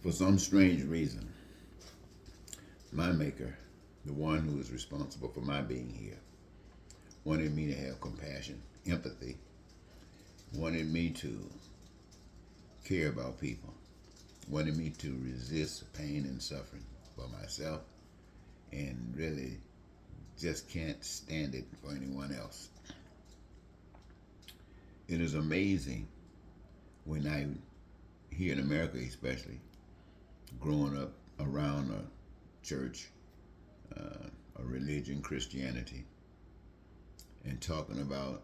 For some strange reason, my Maker, the one who is responsible for my being here, wanted me to have compassion, empathy, wanted me to care about people, wanted me to resist pain and suffering for myself, and really just can't stand it for anyone else. It is amazing when I, here in America especially, growing up around a church, a religion, Christianity, and talking about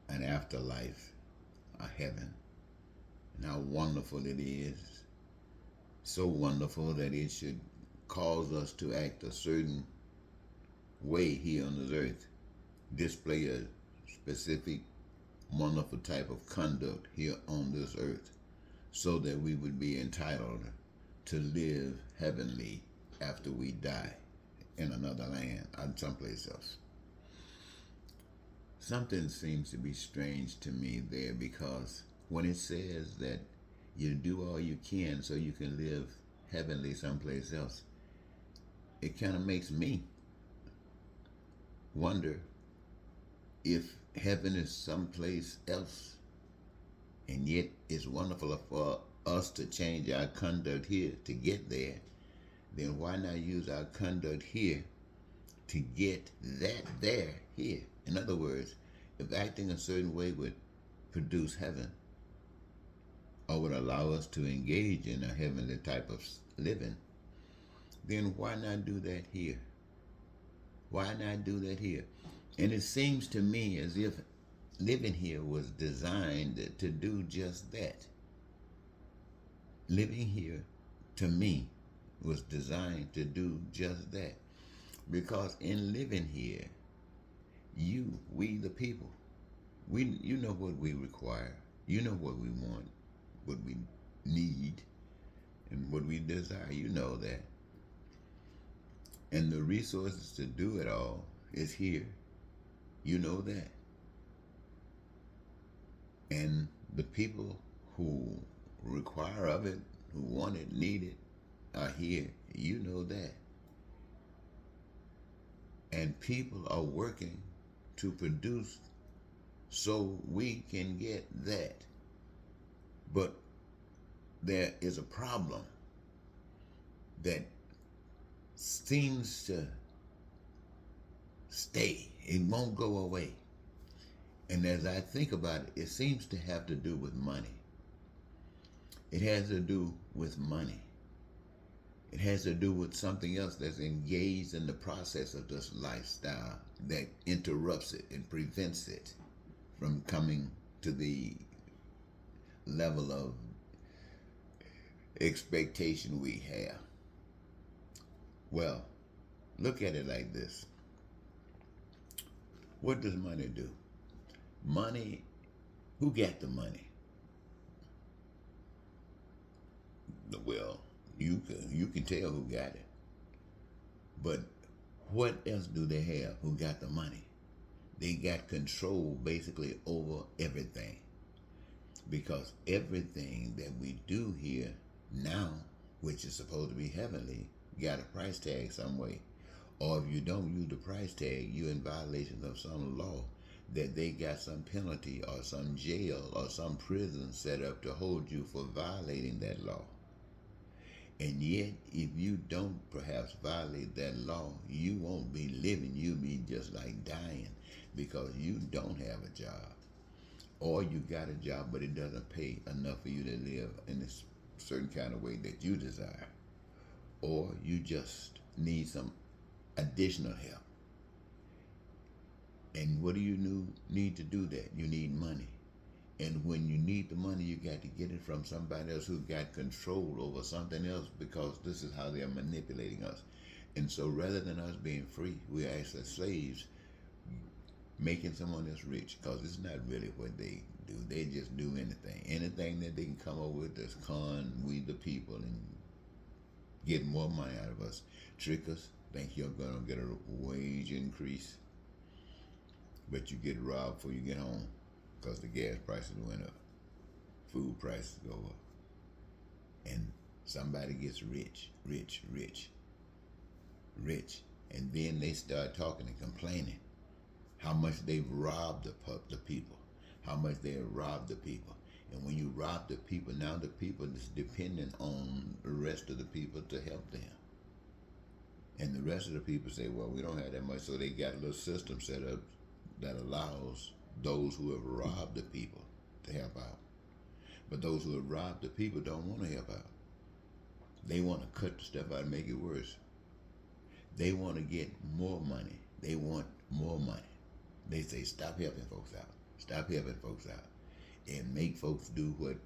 an afterlife, a heaven, and how wonderful it is. So wonderful that it should cause us to act a certain way here on this earth, display a specific, wonderful type of conduct here on this earth, so that we would be entitled to live heavenly after we die in another land or someplace else. Something seems to be strange to me there, because when it says that you do all you can so you can live heavenly someplace else, it kind of makes me wonder if heaven is someplace else, and yet it's wonderful for us to change our conduct here to get there. Then why not use our conduct here to get that there here? In other words, if acting a certain way would produce heaven, or would allow us to engage in a heavenly type of living, then why not do that here? Why not do that here? And it seems to me as if living here was designed to do just that. Living here, to me, was designed to do just that. Because in living here, we the people, you know what we require. You know what we want, what we need, and what we desire. You know that. And the resources to do it all is here. You know that. And the people who require of it, who want it, need it, are here. You know that. And people are working to produce so we can get that. But there is a problem that seems to stay. It won't go away. And as I think about it, it seems to have to do with money. It has to do with money. It has to do with something else that's engaged in the process of this lifestyle that interrupts it and prevents it from coming to the level of expectation we have. Well, look at it like this. What does money do? Money, who got the money? Well, you can tell who got it. But what else do they have who got the money? They got control basically over everything. Because everything that we do here now, which is supposed to be heavenly, got a price tag some way. Or if you don't use the price tag, you're in violation of some law that they got some penalty or some jail or some prison set up to hold you for violating that law. And yet, if you don't perhaps violate that law, you won't be living. You'll be just like dying because you don't have a job. Or you got a job, but it doesn't pay enough for you to live in a certain kind of way that you desire. Or you just need some additional help. And what do you need to do that? You need money. And when you need the money, you got to get it from somebody else who got control over something else, because this is how they're manipulating us. And so rather than us being free, we're actually slaves, making someone else rich, because it's not really what they do. They just do anything. Anything that they can come up with that's con we the people and get more money out of us. Trick us, think you're going to get a wage increase, but you get robbed before you get home because the gas prices went up, food prices go up. And Somebody gets rich, rich, rich, rich, and then they start talking and complaining how much they've robbed the people, how much they have robbed the people. And when you rob the people, now the people is dependent on the rest of the people to help them. And the rest of the people say, well, we don't have that much, so they got a little system set up that allows those who have robbed the people to help out. But those who have robbed the people don't want to help out. They want to cut the stuff out and make it worse. They want to get more money. They want more money. They say, stop helping folks out. Stop helping folks out. And make folks do what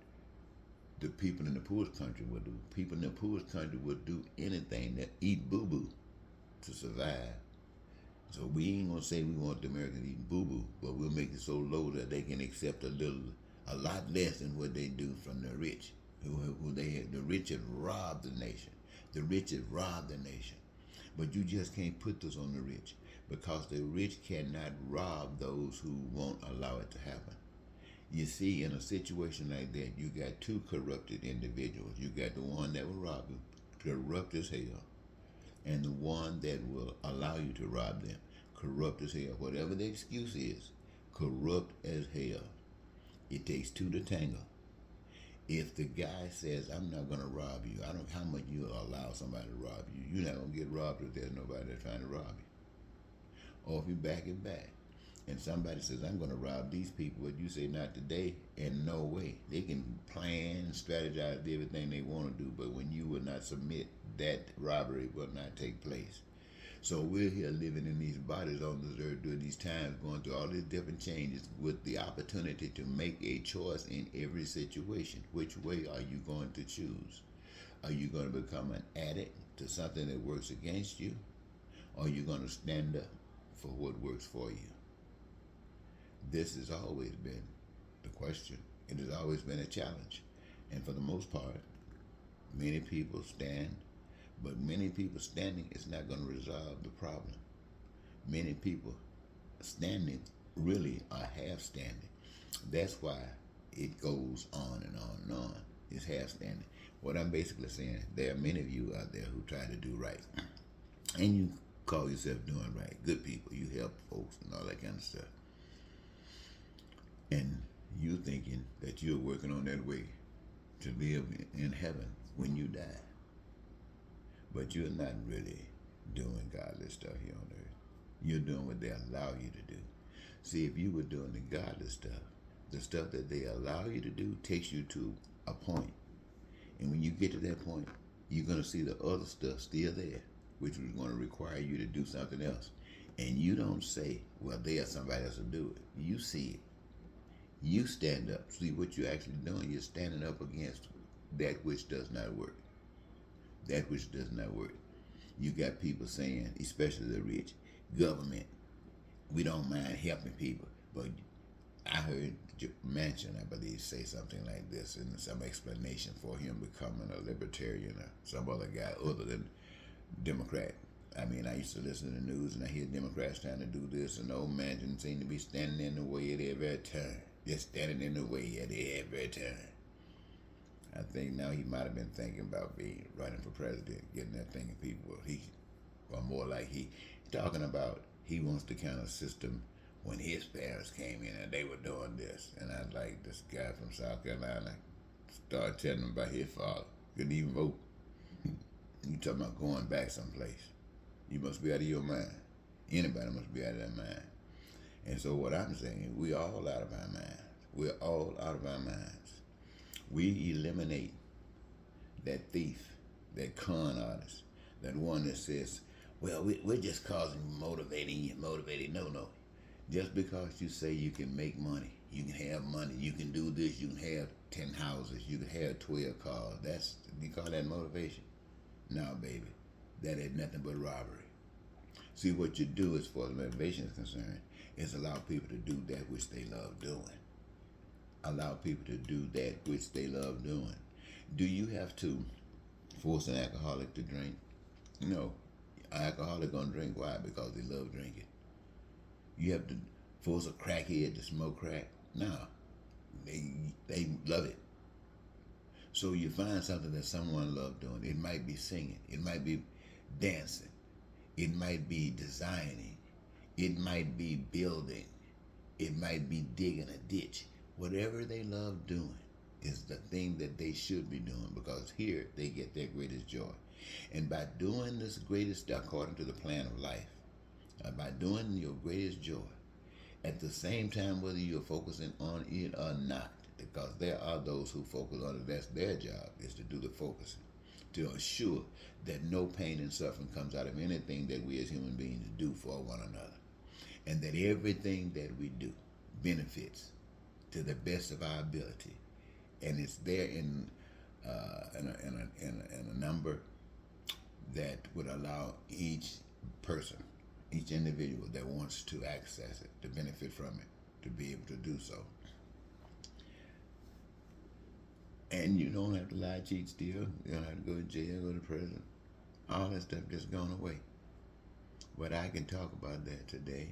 the people in the poorest country would do. People in the poorest country would do anything to eat boo-boo to survive. So we ain't gonna say we want the Americans eating boo-boo, but we'll make it so low that they can accept a lot less than what they do from the rich. The rich have robbed the nation. The rich have robbed the nation. But you just can't put this on the rich, because the rich cannot rob those who won't allow it to happen. You see, in a situation like that, you got two corrupted individuals. You got the one that will rob you, corrupt as hell, and the one that will allow you to rob them, corrupt as hell. Whatever the excuse is, corrupt as hell. It takes two to tango. If the guy says, I'm not going to rob you, I don't know how much you'll allow somebody to rob you. You're not going to get robbed if there's nobody that's trying to rob you. Or if you back it back, and somebody says, I'm going to rob these people, but you say, not today, and no way. They can plan and strategize everything they want to do, but when you will not submit, that robbery will not take place. So we're here living in these bodies on this earth during these times, going through all these different changes with the opportunity to make a choice in every situation. Which way are you going to choose? Are you going to become an addict to something that works against you? Or are you going to stand up for what works for you? This has always been the question. It has always been a challenge. And for the most part, many people stand, but many people standing is not going to resolve the problem. Many people standing really are half standing. That's why it goes on and on and on. It's half standing. What I'm basically saying, there are many of you out there who try to do right. And you call yourself doing right. Good people. You help folks and all that kind of stuff. And you thinking that you're working on that way to live in heaven when you die. But you're not really doing godly stuff here on earth. You're doing what they allow you to do. See, if you were doing the godly stuff, the stuff that they allow you to do takes you to a point. And when you get to that point, you're going to see the other stuff still there, which is going to require you to do something else. And you don't say, well, there's somebody else to do it. You see it. You stand up. See what you're actually doing. You're standing up against that which does not work. That which does not work. You got people saying, especially the rich, government, we don't mind helping people. But I heard Manchin, I believe, say something like this in some explanation for him becoming a libertarian or some other guy other than Democrat. I mean, I used to listen to the news and I hear Democrats trying to do this, and old Manchin seemed to be standing in the way at every turn. Just standing in the way at every turn. I think now he might have been thinking about running for president, getting that thing of people. Or more like he talking about he wants the kind of system when his parents came in and they were doing this. And I like this guy from South Carolina started telling him about his father. Couldn't even vote. You talking about going back someplace. You must be out of your mind. Anybody must be out of their mind. And so what I'm saying, we're all out of our minds. We're all out of our minds. We eliminate that thief, that con artist, that one that says, well, we're just motivating you. No. Just because you say you can make money, you can have money, you can do this, you can have 10 houses, you can have 12 cars, you call that motivation? No, baby. That is nothing but robbery. See, what you do as far as motivation is concerned is allow people to do that which they love doing. Allow people to do that which they love doing. Do you have to force an alcoholic to drink? No. An alcoholic gonna drink. Why? Because they love drinking. You have to force a crackhead to smoke crack? No. They love it. So you find something that someone loves doing. It might be singing, it might be dancing, it might be designing, it might be building, it might be digging a ditch. Whatever they love doing is the thing that they should be doing, because here they get their greatest joy. And by doing this greatest, according to the plan of life, by doing your greatest joy, at the same time, whether you're focusing on it or not, because there are those who focus on it, that's their job, is to do the focusing, to assure that no pain and suffering comes out of anything that we as human beings do for one another, and that everything that we do benefits to the best of our ability, and it's there in a number that would allow each person, each individual that wants to access it, to benefit from it, to be able to do so. And you don't have to lie, cheat, steal. You don't have to go to jail, go to prison. All that stuff just gone away. But I can talk about that today.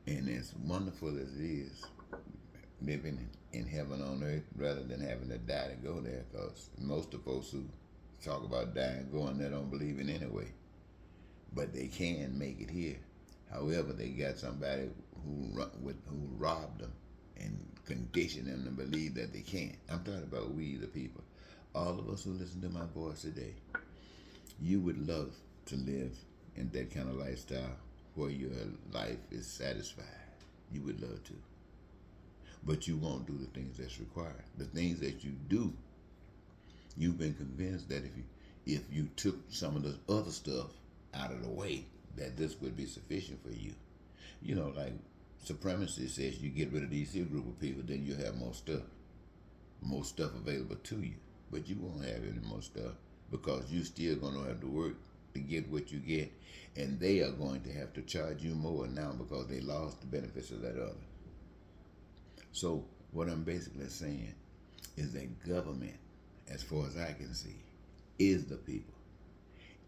And as wonderful as it is, living in heaven on earth rather than having to die to go there, because most of folks who talk about dying going there don't believe in anyway. But they can make it here. However, they got somebody who robbed them and conditioned them to believe that they can't. I'm talking about we, the people. All of us who listen to my voice today, you would love to live in that kind of lifestyle where your life is satisfied. You would love to. But you won't do the things that's required. The things that you do, you've been convinced that if you took some of this other stuff out of the way, that this would be sufficient for you. You know, like supremacy says, you get rid of these here group of people, then you have more stuff available to you. But you won't have any more stuff, because you still gonna have to work to get what you get, and they are going to have to charge you more now because they lost the benefits of that other. So what I'm basically saying is that government, as far as I can see, is the people.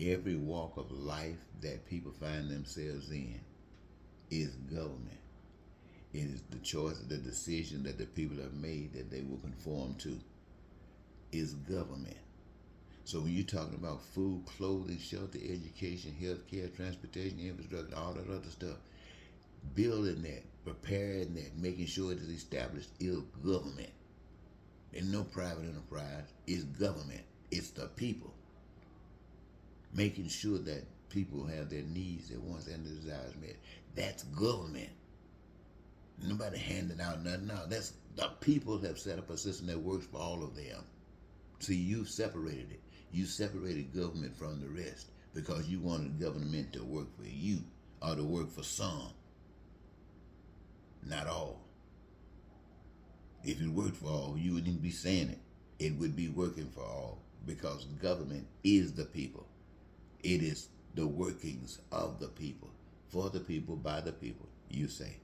Every walk of life that people find themselves in is government. It is the choice, the decision that the people have made that they will conform to is government. So when you're talking about food, clothing, shelter, education, health care, transportation, infrastructure, all that other stuff, building that, preparing that, making sure it is established is government. There's no private enterprise. It's government. It's the people. Making sure that people have their needs, their wants, and their desires met. That's government. Nobody handing out nothing out. That's the people have set up a system that works for all of them. See, you've separated it. You separated government from the rest because you wanted government to work for you or to work for some, not all. If it worked for all, you wouldn't be saying it. It would be working for all, because government is the people. It is the workings of the people, for the people, by the people, you say.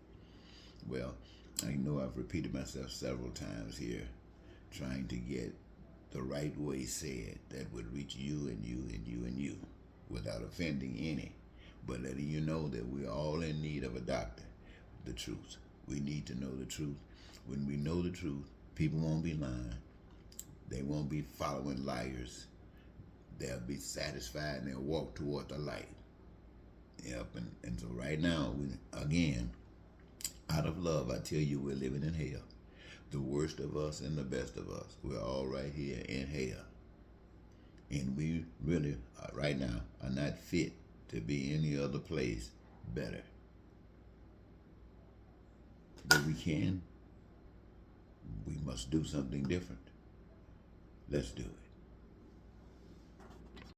Well, I know I've repeated myself several times here, trying to get the right way said that would reach you and you and you and you without offending any, but letting you know that we're all in need of a doctor, the truth. We need to know the truth. When we know the truth, people won't be lying. They won't be following liars. They'll be satisfied and they'll walk toward the light. Yep, and so right now, again, out of love, I tell you, we're living in hell. The worst of us and the best of us. We're all right here in hell. And we really, right now, are not fit to be any other place better. But we must do something different. Let's do it.